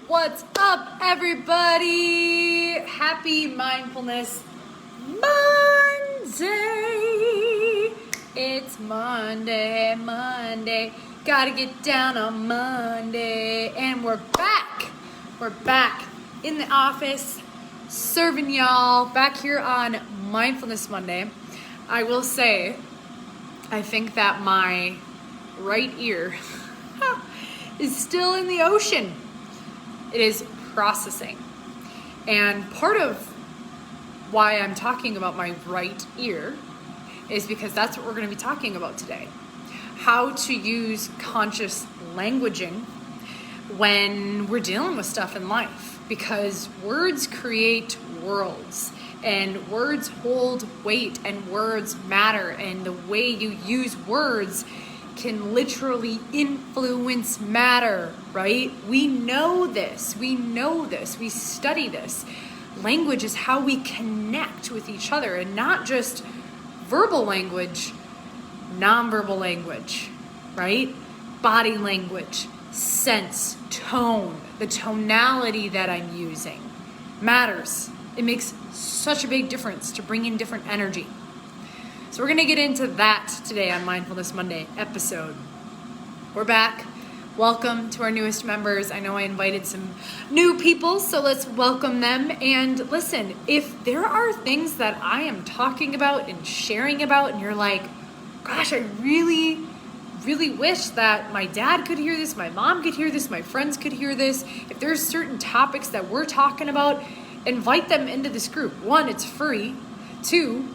What's up, everybody? Happy Mindfulness Monday. It's Monday. Gotta get down on Monday. And we're back. We're back in the office, serving y'all back here on Mindfulness Monday. I will say, I think that my right ear is still in the ocean. It is processing. And part of why I'm talking about my right ear is because that's what we're going to be talking about today. How to use conscious languaging when we're dealing with stuff in life. Because words create worlds. And words hold weight and words matter. And the way you use words can literally influence matter, right? We know this. We study this. Language is how we connect with each other, and not just verbal language, nonverbal language, right? Body language, sense, tone, the tonality that I'm using matters. It makes such a big difference to bring in different energy. So we're going to get into that today on Mindfulness Monday episode. We're back. Welcome to our newest members. I know I invited some new people, so let's welcome them. And listen, if there are things that I am talking about and sharing about, and you're like, gosh, I really wish that my dad could hear this, my mom could hear this, my friends could hear this. If there's certain topics that we're talking about, invite them into this group. One, it's free. Two,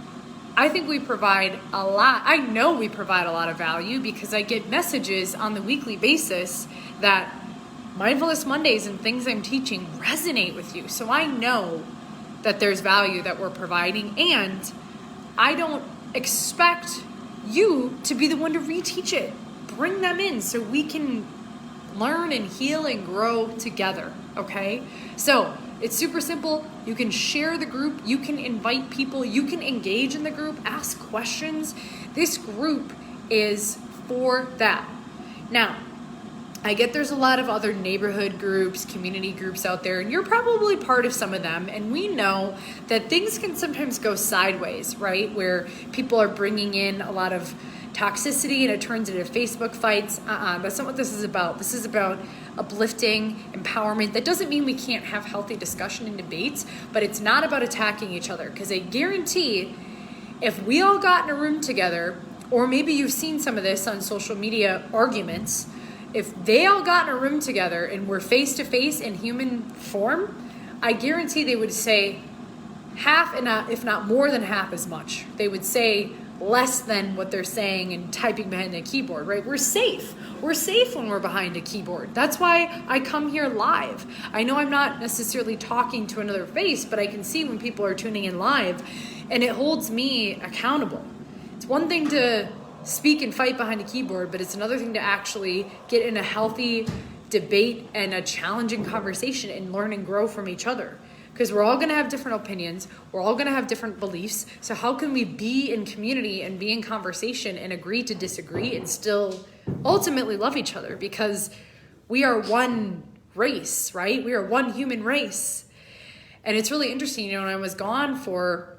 I think we provide a lot. I know we provide a lot of value because I get messages on the weekly basis that Mindfulness Mondays and things I'm teaching resonate with you. So I know that there's value that we're providing, and I don't expect you to be the one to reteach it. Bring them in so we can learn and heal and grow together, okay? So it's super simple. You can share the group. You can invite people. You can engage in the group. Ask questions. This group is for that. Now, I get there's a lot of other neighborhood groups, community groups out there, and you're probably part of some of them. And we know that things can sometimes go sideways, right? Where people are bringing in a lot of toxicity and it turns into Facebook fights. That's not what this is about. This is about uplifting, empowerment. That doesn't mean we can't have healthy discussion and debates, but it's not about attacking each other. Because I guarantee if we all got in a room together, or maybe you've seen some of this on social media arguments, if they all got in a room together and were face to face in human form, I guarantee they would say half, and if not more than half as much. They would say less than what they're saying and typing behind a keyboard, right? We're safe. We're safe when we're behind a keyboard. That's why I come here live. I know I'm not necessarily talking to another face, but I can see when people are tuning in live, and it holds me accountable. It's one thing to speak and fight behind a keyboard, but it's another thing to actually get in a healthy debate and a challenging conversation and learn and grow from each other. Because we're all going to have different opinions. We're all going to have different beliefs. So how can we be in community and be in conversation and agree to disagree and still ultimately love each other? Because we are one race, right? We are one human race. And it's really interesting, when I was gone for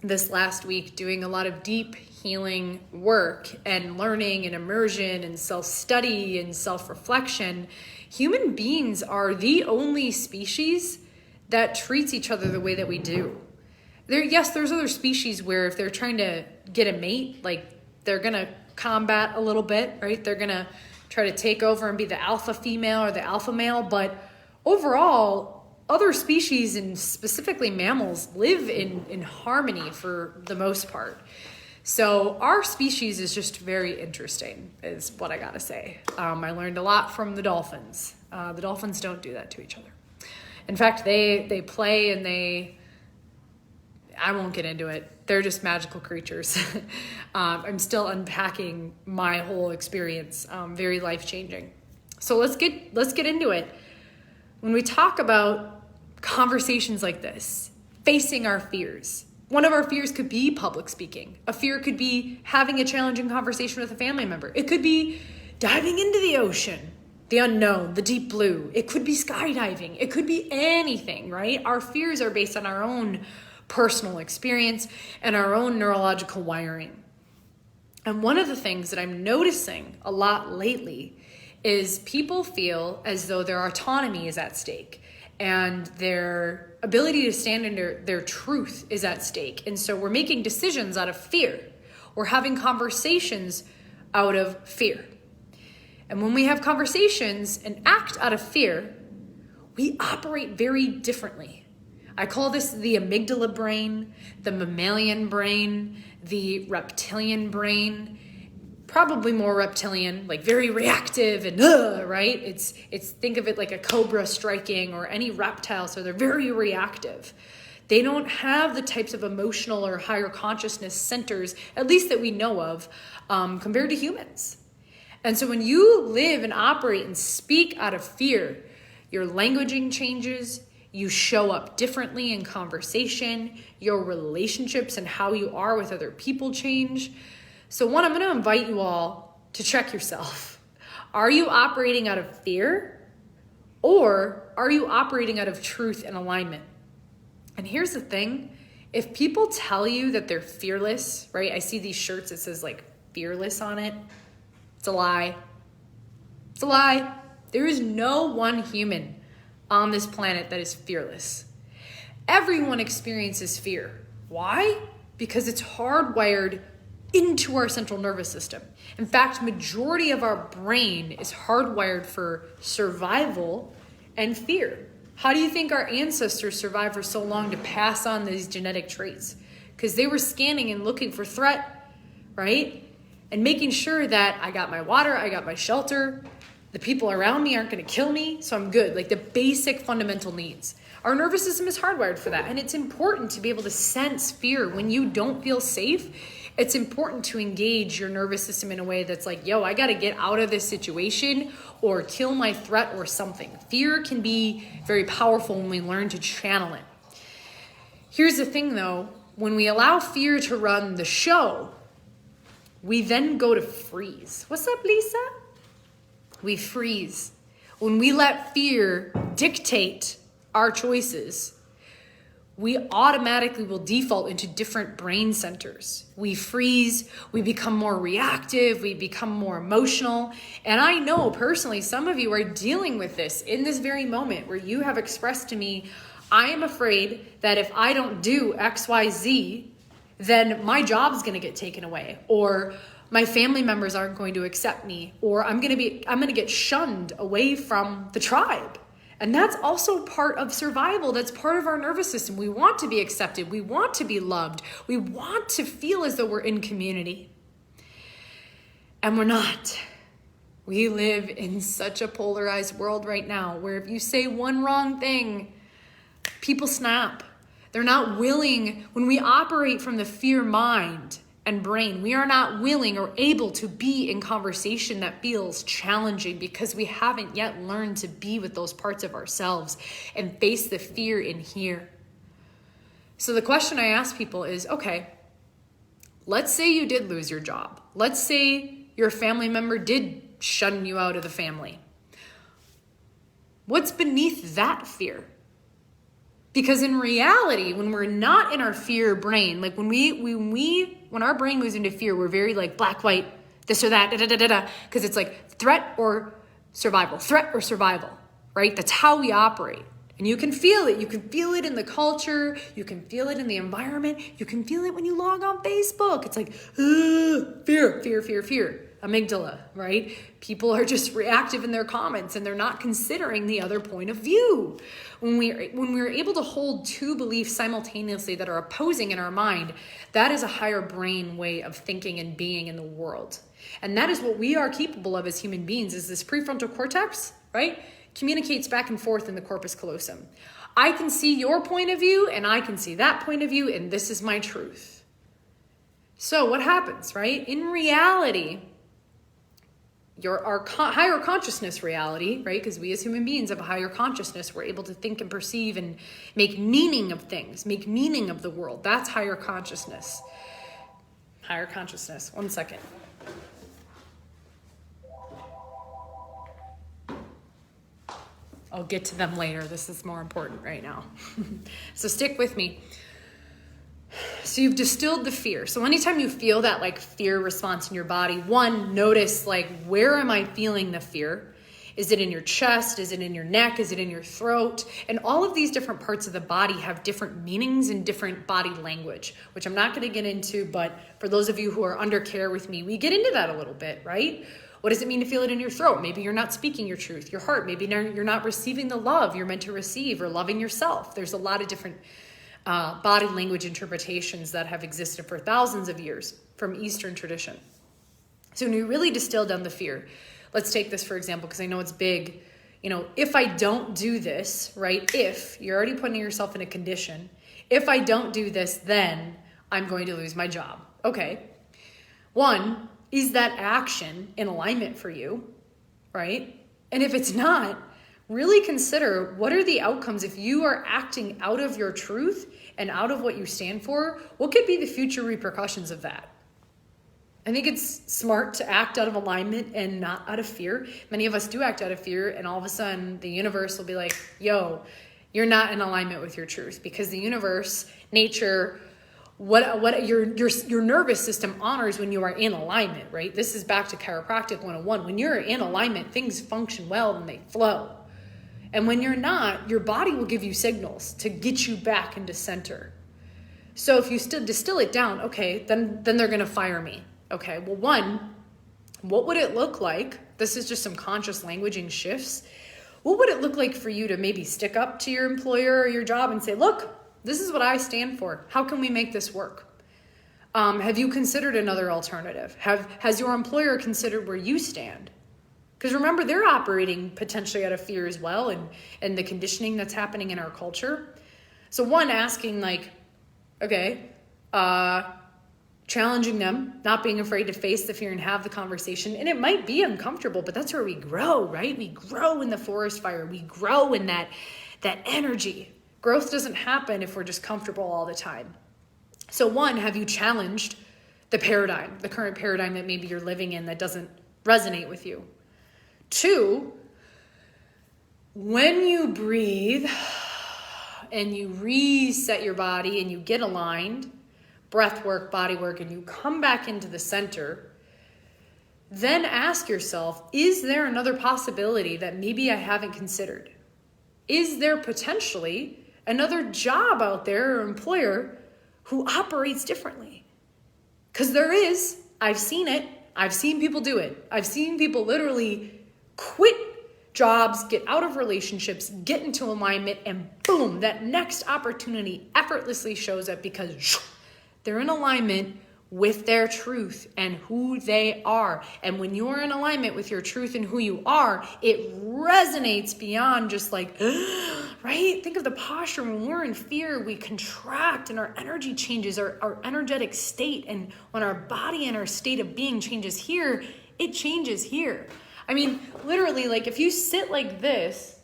this last week doing a lot of deep healing work and learning and immersion and self-study and self-reflection, human beings are the only species that treats each other the way that we do. There's other species where if they're trying to get a mate, like they're going to combat a little bit, right? They're going to try to take over and be the alpha female or the alpha male. But overall, other species, and specifically mammals, live in harmony for the most part. So our species is just very interesting, is what I got to say. I learned a lot from the dolphins. The dolphins don't do that to each other. In fact, they play and I won't get into it. They're just magical creatures. I'm still unpacking my whole experience. Very life-changing. So let's get into it. When we talk about conversations like this, facing our fears, one of our fears could be public speaking. A fear could be having a challenging conversation with a family member. It could be diving into the ocean. the unknown, the deep blue. It could be skydiving. It could be anything, right? Our fears are based on our own personal experience and our own neurological wiring. And one of the things that I'm noticing a lot lately is people feel as though their autonomy is at stake and their ability to stand in their truth is at stake. And so we're making decisions out of fear. We're having conversations out of fear. And when we have conversations and act out of fear, we operate very differently. I call this the amygdala brain, the mammalian brain, the reptilian brain, probably more reptilian, like very reactive and right? It's think of it like a cobra striking or any reptile, so they're very reactive. They don't have the types of emotional or higher consciousness centers, at least that we know of, compared to humans. And so when you live and operate and speak out of fear, your languaging changes, you show up differently in conversation, your relationships and how you are with other people change. So one, I'm going to invite you all to check yourself. Are you operating out of fear, or are you operating out of truth and alignment? And here's the thing. If people tell you that they're fearless, right? I see these shirts that says like fearless on it. It's a lie. It's a lie. There is no one human on this planet that is fearless. Everyone experiences fear. Why? Because it's hardwired into our central nervous system. In fact, majority of our brain is hardwired for survival and fear. How do you think our ancestors survived for so long to pass on these genetic traits? Because they were scanning and looking for threat, right? And making sure that I got my water, I got my shelter, the people around me aren't going to kill me, so I'm good. Like the basic fundamental needs. Our nervous system is hardwired for that. And it's important to be able to sense fear when you don't feel safe. It's important to engage your nervous system in a way that's like, yo, I got to get out of this situation or kill my threat or something. Fear can be very powerful when we learn to channel it. Here's the thing though, when we allow fear to run the show, we then go to freeze. What's up, Lisa? We freeze. When we let fear dictate our choices, we automatically will default into different brain centers. We freeze, we become more reactive, we become more emotional. And I know personally, some of you are dealing with this in this very moment where you have expressed to me, I am afraid that if I don't do X, Y, Z, then my job's gonna get taken away, or my family members aren't going to accept me, or I'm gonna get shunned away from the tribe. And that's also part of survival. That's part of our nervous system. We want to be accepted. We want to be loved. We want to feel as though we're in community. And we're not. We live in such a polarized world right now where if you say one wrong thing, people snap. They're not willing. When we operate from the fear mind and brain, we are not willing or able to be in conversation that feels challenging because we haven't yet learned to be with those parts of ourselves and face the fear in here. So the question I ask people is, okay, let's say you did lose your job. Let's say your family member did shun you out of the family. What's beneath that fear? Because in reality, when we're not in our fear brain, like when our brain moves into fear, we're very like black, white, this or that, because it's like threat or survival, right? That's how we operate. And you can feel it. You can feel it in the culture. You can feel it in the environment. You can feel it when you log on Facebook. It's like, fear, amygdala, right? People are just reactive in their comments and they're not considering the other point of view. When we're able to hold two beliefs simultaneously that are opposing in our mind, that is a higher brain way of thinking and being in the world. And that is what we are capable of as human beings, is this prefrontal cortex, right? Communicates back and forth in the corpus callosum. I can see your point of view and I can see that point of view, and this is my truth. So what happens, right? In reality, our higher consciousness reality, right? Because we as human beings have a higher consciousness. We're able to think and perceive and make meaning of things, make meaning of the world. That's higher consciousness. Higher consciousness. 1 second. I'll get to them later. This is more important right now. So stick with me. So you've distilled the fear. So anytime you feel that like fear response in your body, one, notice like, where am I feeling the fear? Is it in your chest? Is it in your neck? Is it in your throat? And all of these different parts of the body have different meanings and different body language, which I'm not going to get into, but for those of you who are under care with me, we get into that a little bit, right? What does it mean to feel it in your throat? Maybe you're not speaking your truth, your heart. Maybe you're not receiving the love you're meant to receive or loving yourself. There's a lot of different body language interpretations that have existed for thousands of years from Eastern tradition. So when you really distill down the fear, let's take this for example, because I know it's big. If I don't do this, right? If you're already putting yourself in a condition, if I don't do this, then I'm going to lose my job. Okay. One, is that action in alignment for you, right? And if it's not, really consider what are the outcomes if you are acting out of your truth and out of what you stand for. What could be the future repercussions of that? I think it's smart to act out of alignment and not out of fear. Many of us do act out of fear, and all of a sudden the universe will be like, yo, you're not in alignment with your truth, because the universe, nature, what your nervous system honors when you are in alignment, right? This is back to chiropractic 101. When you're in alignment, things function well and they flow. And when you're not, your body will give you signals to get you back into center. So if you still distill it down, okay, then they're going to fire me. Okay, well, one, what would it look like? This is just some conscious languaging shifts. What would it look like for you to maybe stick up to your employer or your job and say, look, this is what I stand for. How can we make this work? Have you considered another alternative? Has your employer considered where you stand? Because remember, they're operating potentially out of fear as well, and the conditioning that's happening in our culture. So one, asking like, okay, challenging them, not being afraid to face the fear and have the conversation. And it might be uncomfortable, but that's where we grow, right? We grow in the forest fire. We grow in that energy. Growth doesn't happen if we're just comfortable all the time. So one, have you challenged the paradigm, the current paradigm that maybe you're living in that doesn't resonate with you? Two, when you breathe and you reset your body and you get aligned, breath work, body work, and you come back into the center, then ask yourself, is there another possibility that maybe I haven't considered? Is there potentially another job out there or employer who operates differently? Because there is. I've seen it. I've seen people do it. I've seen people literally quit jobs, get out of relationships, get into alignment, and boom, that next opportunity effortlessly shows up because they're in alignment with their truth and who they are. And when you're in alignment with your truth and who you are, it resonates beyond just like, right? Think of the posture. When we're in fear, we contract and our energy changes, our energetic state. And when our body and our state of being changes here, it changes here. I mean, literally, like if you sit like this,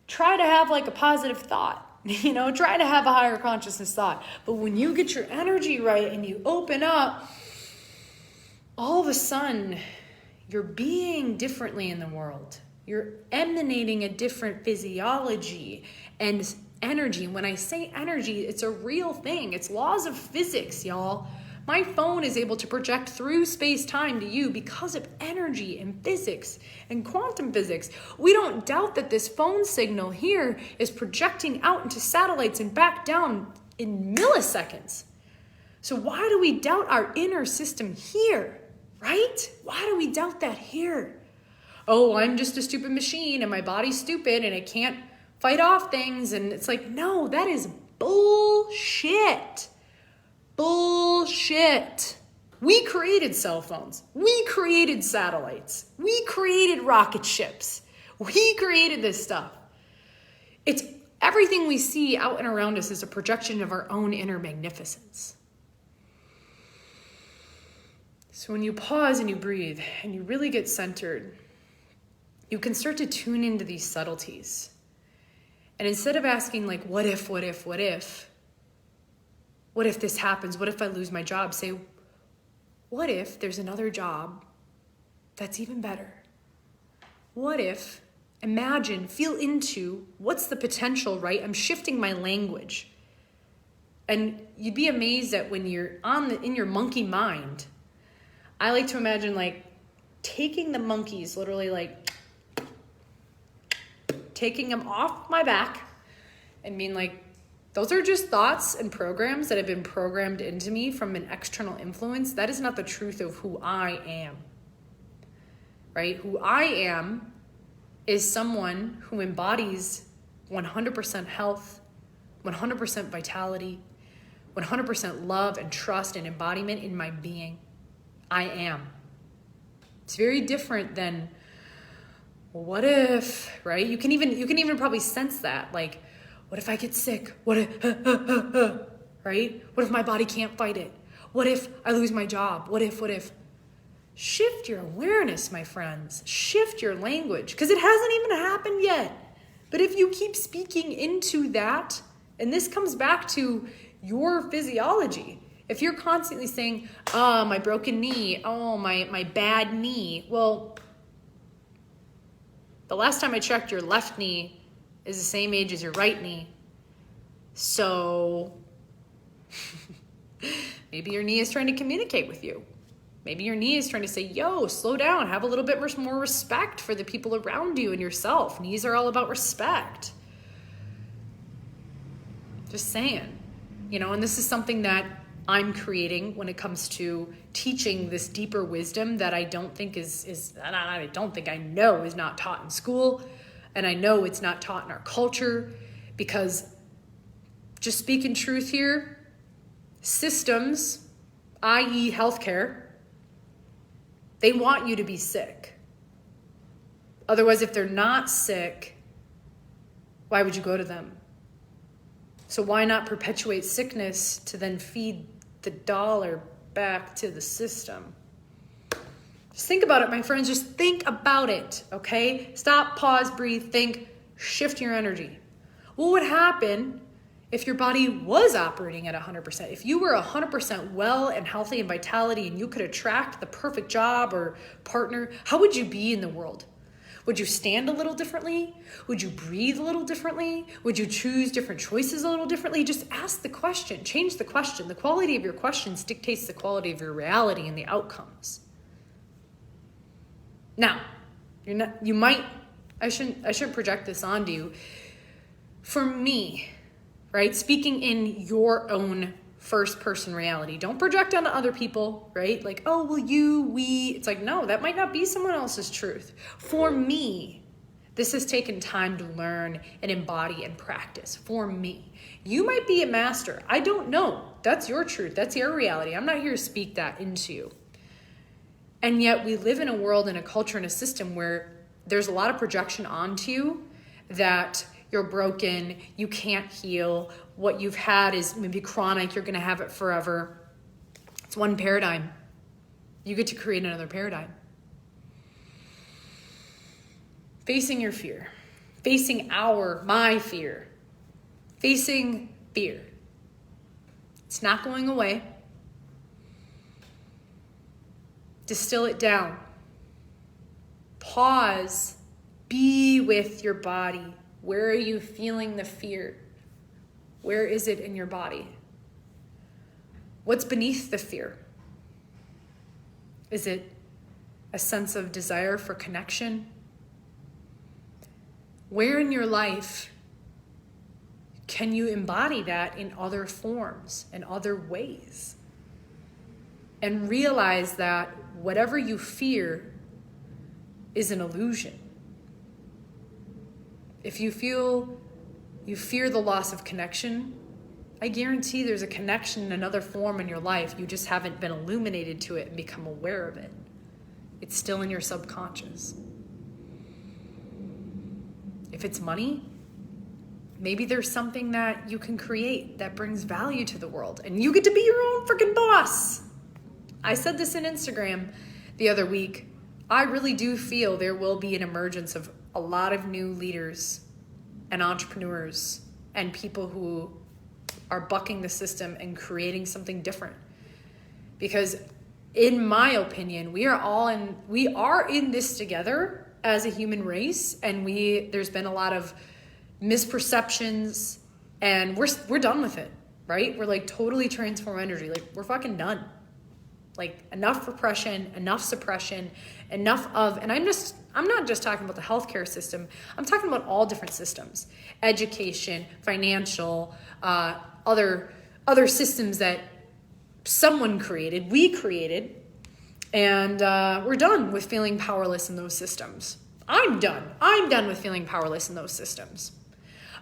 try to have like a positive thought. Try to have a higher consciousness thought. But when you get your energy right and you open up, all of a sudden, you're being differently in the world. You're emanating a different physiology and energy. When I say energy, it's a real thing. It's laws of physics, y'all. My phone is able to project through space-time to you because of energy and physics and quantum physics. We don't doubt that this phone signal here is projecting out into satellites and back down in milliseconds. So why do we doubt our inner system here, right? Why do we doubt that here? Oh, I'm just a stupid machine and my body's stupid and it can't fight off things. And it's like, no, that is bullshit. Bullshit. We created cell phones. We created satellites. We created rocket ships. We created this stuff. It's everything we see out and around us is a projection of our own inner magnificence. So when you pause and you breathe and you really get centered, you can start to tune into these subtleties. And instead of asking like, what if this happens? What if I lose my job? Say, what if there's another job that's even better? What if Imagine, feel into what's the potential, right? I'm shifting my language. And you'd be amazed at when you're in your monkey mind. I like to imagine like taking the monkeys, literally like taking them off my back and being like, those are just thoughts and programs that have been programmed into me from an external influence. That is not the truth of who I am, right? Who I am is someone who embodies 100% health, 100% vitality, 100% love and trust and embodiment in my being. I am. It's very different than, well, what if, right? You can even probably sense that. Like, what if I get sick? What if, right? What if my body can't fight it? What if I lose my job? What if? Shift your awareness, my friends. Shift your language, because it hasn't even happened yet. But if you keep speaking into that, and this comes back to your physiology. If you're constantly saying, oh, my broken knee, oh, my bad knee. Well, the last time I checked, your left knee is the same age as your right knee. So maybe your knee is trying to communicate with you. Maybe your knee is trying to say, yo, slow down, have a little bit more respect for the people around you and yourself. Knees are all about respect. Just saying, and this is something that I'm creating when it comes to teaching this deeper wisdom that I don't think I know is not taught in school. And I know it's not taught in our culture, because just speaking truth here, systems, i.e. healthcare, they want you to be sick. Otherwise, if they're not sick, why would you go to them? So why not perpetuate sickness to then feed the dollar back to the system? Just think about it, my friends. Just think about it, okay? Stop, pause, breathe, think, shift your energy. What would happen if your body was operating at 100%? If you were 100% well and healthy and vitality and you could attract the perfect job or partner, how would you be in the world? Would you stand a little differently? Would you breathe a little differently? Would you choose different choices a little differently? Just ask the question, change the question. The quality of your questions dictates the quality of your reality and the outcomes. Now, I shouldn't project this onto you. For me, right, speaking in your own first person reality, don't project onto other people, right? Like, oh, well, we, it's like, no, that might not be someone else's truth. For me, this has taken time to learn and embody and practice. For me, you might be a master. I don't know. That's your truth. That's your reality. I'm not here to speak that into you. And yet we live in a world, in a culture, in a system where there's a lot of projection onto you that you're broken, you can't heal, what you've had is maybe chronic, you're gonna have it forever. It's one paradigm. You get to create another paradigm. Facing your fear, facing my fear, facing fear. It's not going away. Distill it down. Pause. Be with your body. Where are you feeling the fear? Where is it in your body? What's beneath the fear? Is it a sense of desire for connection? Where in your life can you embody that in other forms, in other ways? And realize that whatever you fear is an illusion. If you fear the loss of connection, I guarantee there's a connection in another form in your life. You just haven't been illuminated to it and become aware of it. It's still in your subconscious. If it's money, maybe there's something that you can create that brings value to the world, and you get to be your own freaking boss. I said this in Instagram the other week. I really do feel there will be an emergence of a lot of new leaders and entrepreneurs and people who are bucking the system and creating something different. Because in my opinion, we are in this together, as a human race, and there's been a lot of misperceptions, and we're done with it, right? We're like totally transform energy. Like we're fucking done. Like enough repression, enough suppression, enough of, and I'm not just talking about the healthcare system. I'm talking about all different systems, education, financial, other systems that someone created, we created, and we're done with feeling powerless in those systems. I'm done with feeling powerless in those systems.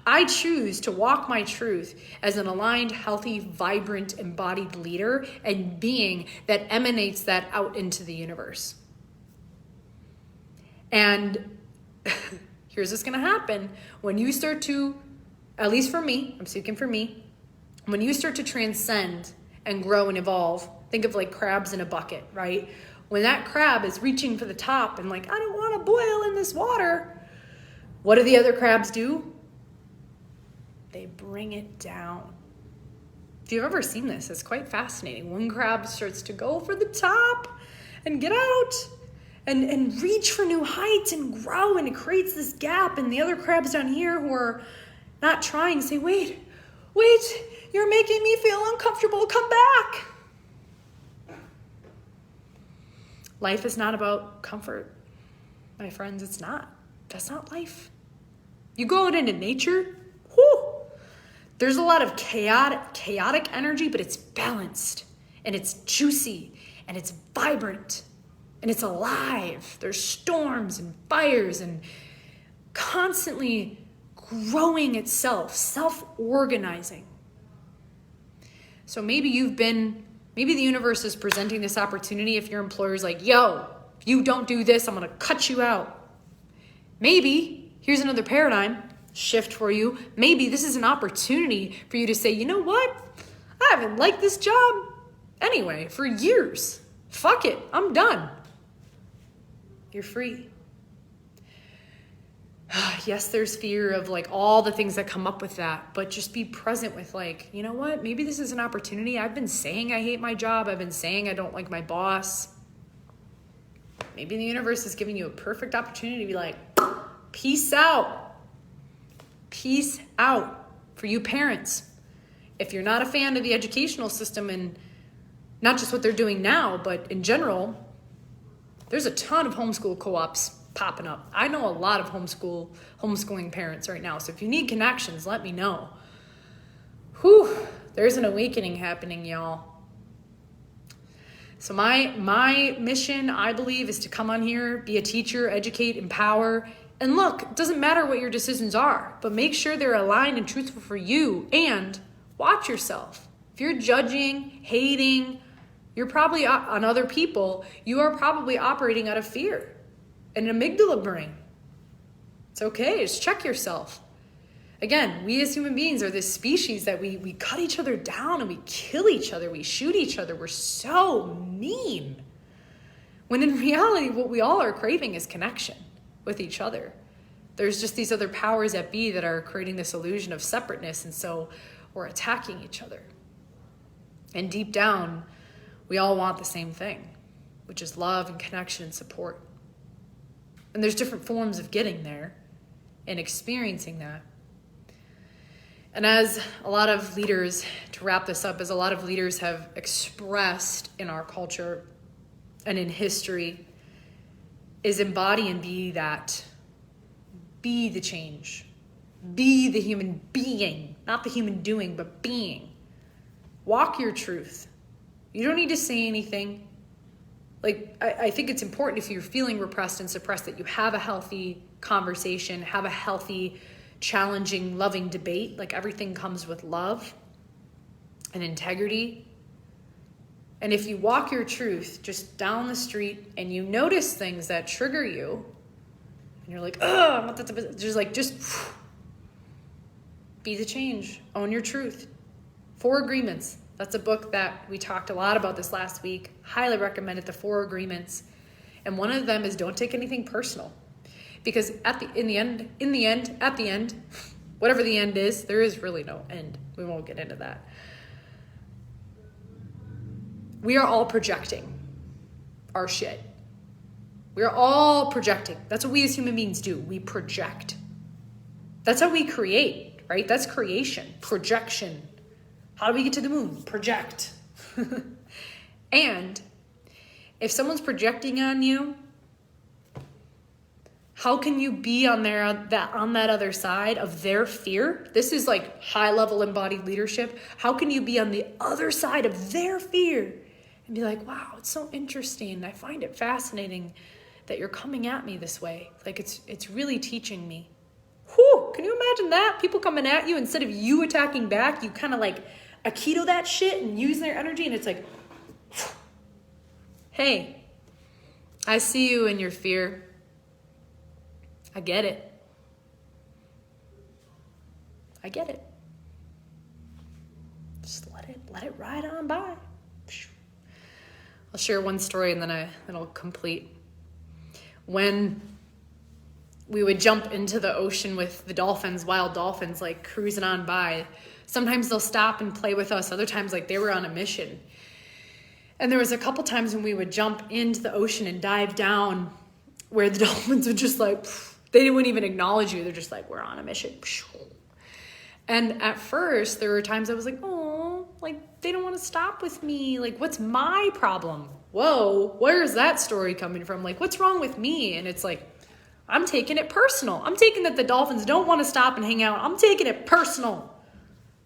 I choose to walk my truth as an aligned, healthy, vibrant, embodied leader and being that emanates that out into the universe. And here's what's going to happen when you start to, at least for me, I'm speaking for me, when you start to transcend and grow and evolve, think of like crabs in a bucket, right? When that crab is reaching for the top and like, I don't want to boil in this water, what do the other crabs do? They bring it down. If you've ever seen this, it's quite fascinating. One crab starts to go for the top and get out and reach for new heights and grow, and it creates this gap, and the other crabs down here who are not trying say, wait, you're making me feel uncomfortable, come back. Life is not about comfort, my friends. It's not. That's not life. You go out into nature, whoo, there's a lot of chaotic energy, but it's balanced and it's juicy and it's vibrant and it's alive. There's storms and fires and constantly growing itself, self-organizing. So maybe the universe is presenting this opportunity if your employer's like, yo, if you don't do this, I'm going to cut you out. Maybe, here's another paradigm shift for you. Maybe this is an opportunity for you to say, you know what? I haven't liked this job anyway for years. Fuck it. I'm done. You're free. Yes, there's fear of like all the things that come up with that, but just be present with like, you know what? Maybe this is an opportunity. I've been saying I hate my job. I've been saying I don't like my boss. Maybe the universe is giving you a perfect opportunity to be like, peace out. Peace out. For you parents, if you're not a fan of the educational system and not just what they're doing now, but in general, there's a ton of homeschool co-ops popping up. I know a lot of homeschooling parents right now. So if you need connections, let me know. Whew, there's an awakening happening, y'all. So my mission, I believe, is to come on here, be a teacher, educate, empower. And look, it doesn't matter what your decisions are, but make sure they're aligned and truthful for you, and watch yourself. If you're judging, hating, you're probably on other people, you are probably operating out of fear and an amygdala brain. It's okay, just check yourself. Again, we as human beings are this species that we cut each other down and we kill each other, we shoot each other, we're so mean. When in reality, what we all are craving is connection with each other. There's just these other powers at be that are creating this illusion of separateness, and so we're attacking each other. And deep down, we all want the same thing, which is love and connection and support. And there's different forms of getting there and experiencing that. And as a lot of leaders, to wrap this up, as a lot of leaders have expressed in our culture and in history, is embody and be that. Be the change. Be the human being, not the human doing, but being. Walk your truth. You don't need to say anything. Like, I think it's important if you're feeling repressed and suppressed that you have a healthy conversation, have a healthy, challenging, loving debate. Like, everything comes with love and integrity. And if you walk your truth just down the street and you notice things that trigger you, and you're like, oh, I'm not that, just be the change. Own your truth. 4 Agreements. That's a book that we talked a lot about this last week. Highly recommend it, the 4 Agreements. And one of them is don't take anything personal. Because in the end, whatever the end is, there is really no end. We won't get into that. We are all projecting our shit. We're all projecting. That's what we as human beings do. We project. That's how we create, right? That's creation, projection. How do we get to the moon? Project. And if someone's projecting on you, how can you be on that other side of their fear? This is like high level embodied leadership. How can you be on the other side of their fear and be like, wow, it's so interesting. I find it fascinating that you're coming at me this way. Like it's really teaching me. Whew, can you imagine that? People coming at you, instead of you attacking back, you kind of like Aikido that shit and use their energy, and it's like, hey, I see you in your fear. I get it. I get it. Just let it ride on by. I'll share one story and then it'll complete. When we would jump into the ocean with the dolphins, wild dolphins, like cruising on by, sometimes they'll stop and play with us. Other times, like they were on a mission. And there was a couple times when we would jump into the ocean and dive down where the dolphins would just like, they wouldn't even acknowledge you. They're just like, we're on a mission. And at first, there were times I was like, oh, like they don't want to stop with me. Like, what's my problem? Whoa, where's that story coming from? Like, what's wrong with me? And it's like, I'm taking it personal. I'm taking that the dolphins don't want to stop and hang out. I'm taking it personal.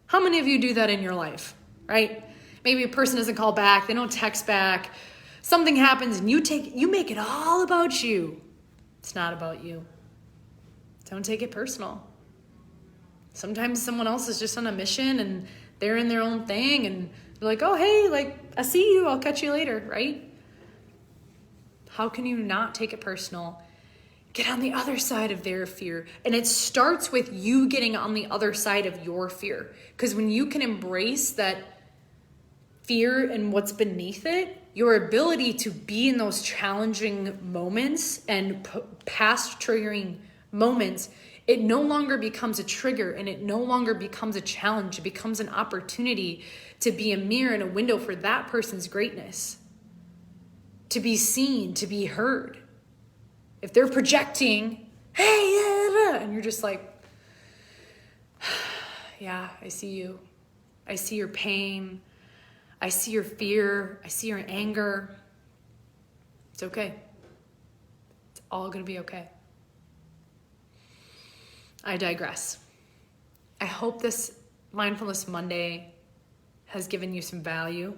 How many of you do that in your life, right? Maybe a person doesn't call back. They don't text back. Something happens and you make it all about you. It's not about you. Don't take it personal. Sometimes someone else is just on a mission and they're in their own thing and they're like, oh, hey, like, I see you. I'll catch you later, right? How can you not take it personal? Get on the other side of their fear. And it starts with you getting on the other side of your fear. Because when you can embrace that fear and what's beneath it, your ability to be in those challenging moments and past triggering moments, it no longer becomes a trigger and it no longer becomes a challenge. It becomes an opportunity to be a mirror and a window for that person's greatness, to be seen, to be heard. If they're projecting, hey, and you're just like, yeah, I see you. I see your pain. I see your fear. I see your anger. It's okay. It's all going to be okay. I digress. I hope this Mindfulness Monday has given you some value.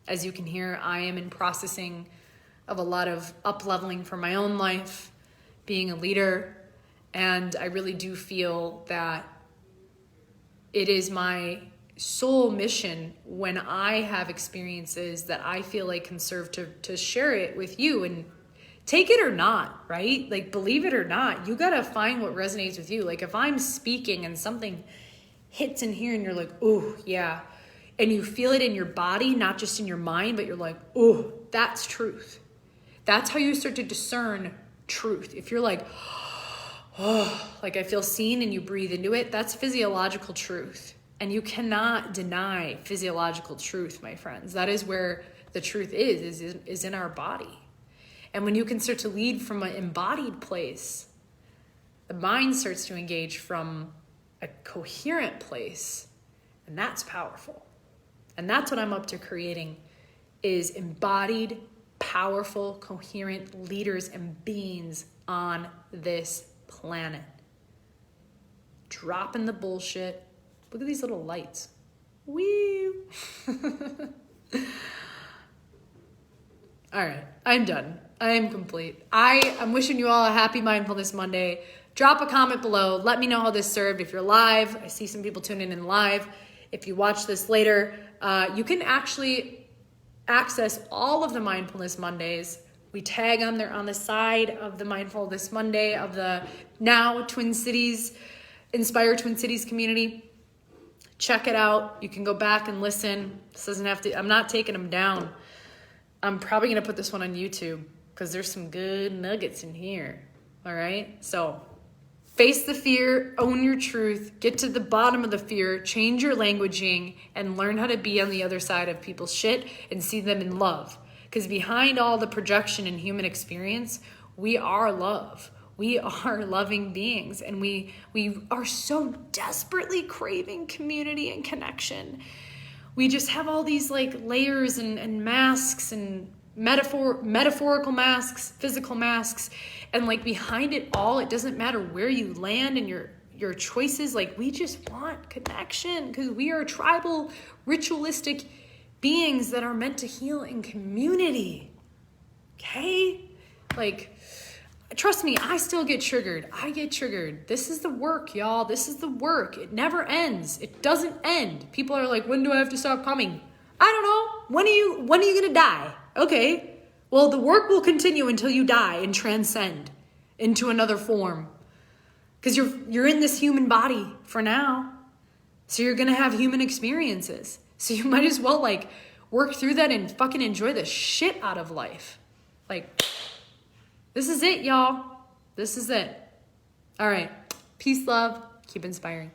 As you can hear, I am in processing of a lot of up-leveling for my own life, being a leader, and I really do feel that it is my soul mission when I have experiences that I feel like can serve to share it with you, and take it or not, right? Like, believe it or not, you gotta find what resonates with you. Like, if I'm speaking and something hits in here and you're like, oh, yeah, and you feel it in your body, not just in your mind, but you're like, oh, that's truth. That's how you start to discern truth. If you're like, oh, like I feel seen, and you breathe into it, that's physiological truth. And you cannot deny physiological truth, my friends. That is where the truth is in our body. And when you can start to lead from an embodied place, the mind starts to engage from a coherent place, and that's powerful. And that's what I'm up to creating, is embodied, powerful, coherent leaders and beings on this planet. Dropping the bullshit. Look at these little lights. Woo! All right, I'm done. I am complete. I'm wishing you all a happy Mindfulness Monday. Drop a comment below. Let me know how this served. If you're live, I see some people tuning in live. If you watch this later, you can actually access all of the Mindfulness Mondays. We tag them. They're on the side of the Mindfulness Monday of the now Twin Cities, Inspire Twin Cities community. Check it out. You can go back and listen. This doesn't have to, I'm not taking them down. I'm probably going to put this one on YouTube because there's some good nuggets in here. All right. So face the fear, own your truth, get to the bottom of the fear, change your languaging, and learn how to be on the other side of people's shit and see them in love. Because behind all the projection in human experience, we are love. We are loving beings, and we are so desperately craving community and connection. We just have all these like layers and masks and metaphorical masks, physical masks, and like behind it all, it doesn't matter where you land and your choices. Like, we just want connection because we are tribal, ritualistic beings that are meant to heal in community. Okay? Like, trust me, I still get triggered. I get triggered. This is the work, y'all. This is the work. It never ends. It doesn't end. People are like, when do I have to stop coming? I don't know. When are you going to die? Okay. Well, the work will continue until you die and transcend into another form. Because you're in this human body for now. So you're going to have human experiences. So you might as well like work through that and fucking enjoy the shit out of life. Like, this is it, y'all. This is it. All right. Peace, love. Keep inspiring.